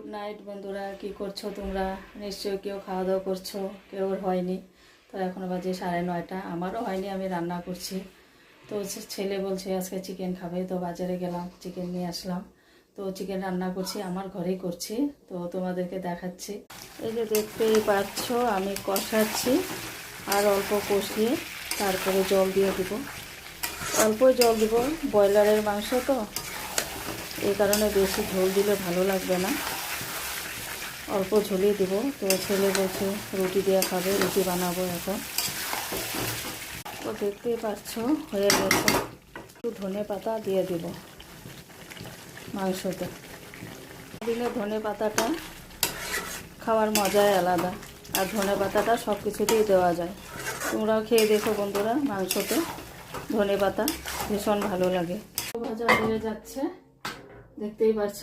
Good night বন্ধুরা, কি করছো তোমরা? নিশ্চয়ই কেউ খাওয়া দাওয়া করছো, কেউ হয়নি। তো এখন বাজে 9:30, আমারও হয়নি, আমি রান্না করছি। তো ছেলে বলছে আজকে চিকেন খাবে, তো বাজারে গেলাম, চিকেন নিয়ে আসলাম। তো চিকেন রান্না করছি, আমার ঘরেই করছি, তো তোমাদেরকে দেখাচ্ছি। এই যে দেখতেই পাচ্ছ, আমি কষাচ্ছি, আর অল্প কষিয়ে তারপরে জল দিয়ে দিব। অল্পই জল দিব, ব্রয়লারের মাংস তো, এই কারণে বেশি ঝোল দিলে ভালো লাগবে না, অল্প ঝোলই দেব। তো ছেলে বলছে রুটি দিয়ে খাবে, রুটি বানাবো এখন। তো দেখতেই পাচ্ছ হয়ে গেছে। একটু ধনে পাতা দিয়ে দেব মাংসতে। দিলে ধনে পাতাটা খাওয়ার মজাই আলাদা, আর ধনে পাতাটা সব কিছুতেই দেওয়া যায়। তোমরাও খেয়ে দেখো বন্ধুরা, মাংসতে ধনে পাতা ভীষণ ভালো লাগে। ভাজা হয়ে যাচ্ছে, দেখতেই পাচ্ছ।